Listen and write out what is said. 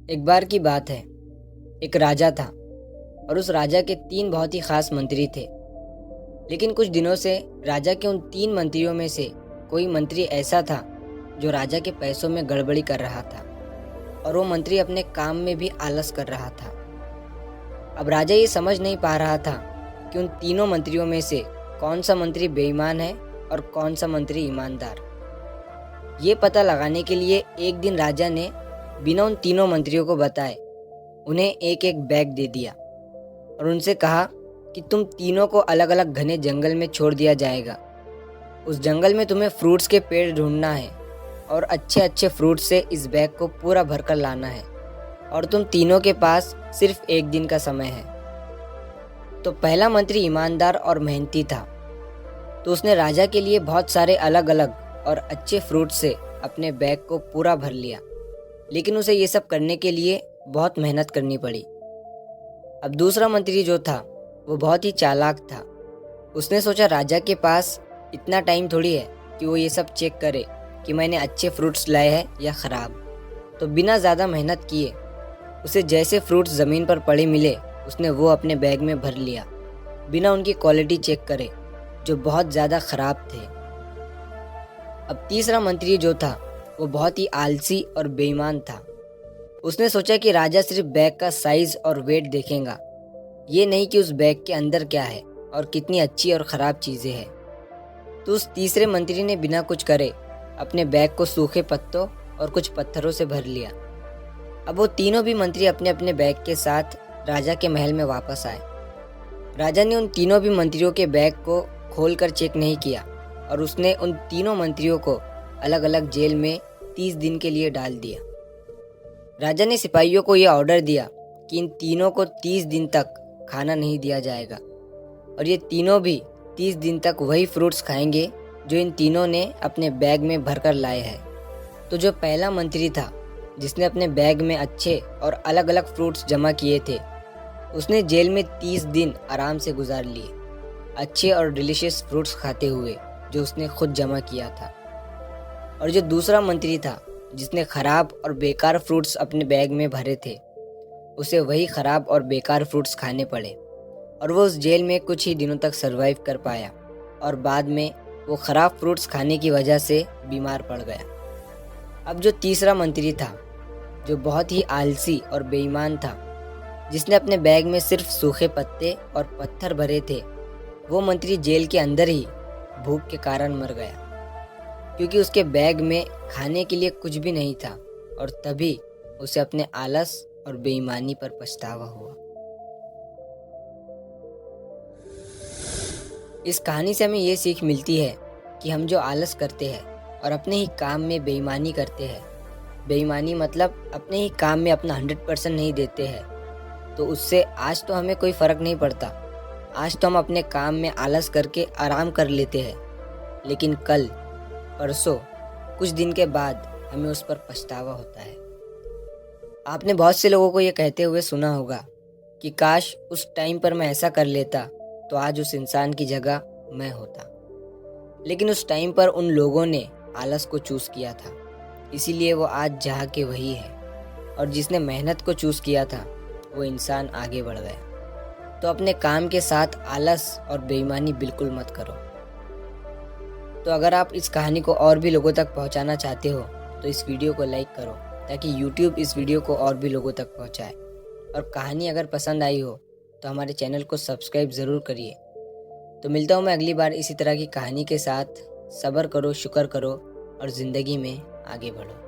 एक बार की बात है। एक राजा था और उस राजा के 3 बहुत ही खास मंत्री थे। लेकिन कुछ दिनों से राजा के उन 3 मंत्रियों में से कोई मंत्री ऐसा था जो राजा के पैसों में गड़बड़ी कर रहा था और वो मंत्री अपने काम में भी आलस कर रहा था। अब राजा ये समझ नहीं पा रहा था कि उन तीनों मंत्रियों में से कौन सा मंत्री बेईमान है और कौन सा मंत्री ईमानदार। ये पता लगाने के लिए एक दिन राजा ने बिना उन तीनों मंत्रियों को बताए उन्हें एक एक बैग दे दिया और उनसे कहा कि तुम तीनों को अलग अलग घने जंगल में छोड़ दिया जाएगा। उस जंगल में तुम्हें फ्रूट्स के पेड़ ढूंढना है और अच्छे अच्छे फ्रूट से इस बैग को पूरा भरकर लाना है और तुम तीनों के पास सिर्फ एक दिन का समय है। तो पहला मंत्री ईमानदार और मेहनती था, तो उसने राजा के लिए बहुत सारे अलग अलग और अच्छे फ्रूट से अपने बैग को पूरा भर लिया। लेकिन उसे ये सब करने के लिए बहुत मेहनत करनी पड़ी। अब दूसरा मंत्री जो था वो बहुत ही चालाक था। उसने सोचा राजा के पास इतना टाइम थोड़ी है कि वो ये सब चेक करे कि मैंने अच्छे फ्रूट्स लाए हैं या ख़राब। तो बिना ज़्यादा मेहनत किए उसे जैसे फ्रूट्स ज़मीन पर पड़े मिले उसने वो अपने बैग में भर लिया, बिना उनकी क्वालिटी चेक करे जो बहुत ज़्यादा ख़राब थे। अब तीसरा मंत्री जो था वो बहुत ही आलसी और बेईमान था। उसने सोचा कि राजा सिर्फ बैग का साइज और वेट देखेगा, ये नहीं कि उस बैग के अंदर क्या है और कितनी अच्छी और ख़राब चीज़ें हैं। तो उस तीसरे मंत्री ने बिना कुछ करे अपने बैग को सूखे पत्तों और कुछ पत्थरों से भर लिया। अब वो तीनों भी मंत्री अपने अपने बैग के साथ राजा के महल में वापस आए। राजा ने उन तीनों भी मंत्रियों के बैग को खोलकर चेक नहीं किया और उसने उन तीनों मंत्रियों को अलग अलग जेल में 30 दिन के लिए डाल दिया। राजा ने सिपाहियों को यह ऑर्डर दिया कि इन तीनों को 30 दिन तक खाना नहीं दिया जाएगा और ये तीनों भी 30 दिन तक वही फ्रूट्स खाएंगे जो इन तीनों ने अपने बैग में भरकर लाए हैं। तो जो पहला मंत्री था जिसने अपने बैग में अच्छे और अलग अलग फ्रूट्स जमा किए थे, उसने जेल में 30 दिन आराम से गुजार लिए, अच्छे और डिलीशियस फ्रूट्स खाते हुए जो उसने खुद जमा किया था। और जो दूसरा मंत्री था जिसने ख़राब और बेकार फ्रूट्स अपने बैग में भरे थे, उसे वही ख़राब और बेकार फ्रूट्स खाने पड़े और वो उस जेल में कुछ ही दिनों तक सरवाइव कर पाया और बाद में वो ख़राब फ्रूट्स खाने की वजह से बीमार पड़ गया। अब जो तीसरा मंत्री था जो बहुत ही आलसी और बेईमान था, जिसने अपने बैग में सिर्फ सूखे पत्ते और पत्थर भरे थे, वो मंत्री जेल के अंदर ही भूख के कारण मर गया क्योंकि उसके बैग में खाने के लिए कुछ भी नहीं था और तभी उसे अपने आलस और बेईमानी पर पछतावा हुआ। इस कहानी से हमें ये सीख मिलती है कि हम जो आलस करते हैं और अपने ही काम में बेईमानी करते हैं, बेईमानी मतलब अपने ही काम में अपना 100% नहीं देते हैं, तो उससे आज तो हमें कोई फ़र्क नहीं पड़ता, आज तो हम अपने काम में आलस करके आराम कर लेते हैं, लेकिन कल परसों कुछ दिन के बाद हमें उस पर पछतावा होता है। आपने बहुत से लोगों को ये कहते हुए सुना होगा कि काश उस टाइम पर मैं ऐसा कर लेता तो आज उस इंसान की जगह मैं होता। लेकिन उस टाइम पर उन लोगों ने आलस को चूज़ किया था, इसीलिए वो आज जहाँ के वही है, और जिसने मेहनत को चूज़ किया था वो इंसान आगे बढ़ गया। तो अपने काम के साथ आलस और बेईमानी बिल्कुल मत करो। तो अगर आप इस कहानी को और भी लोगों तक पहुंचाना चाहते हो तो इस वीडियो को लाइक करो ताकि YouTube इस वीडियो को और भी लोगों तक पहुंचाए। और कहानी अगर पसंद आई हो तो हमारे चैनल को सब्सक्राइब ज़रूर करिए। तो मिलता हूँ मैं अगली बार इसी तरह की कहानी के साथ। सब्र करो, शुक्र करो और ज़िंदगी में आगे बढ़ो।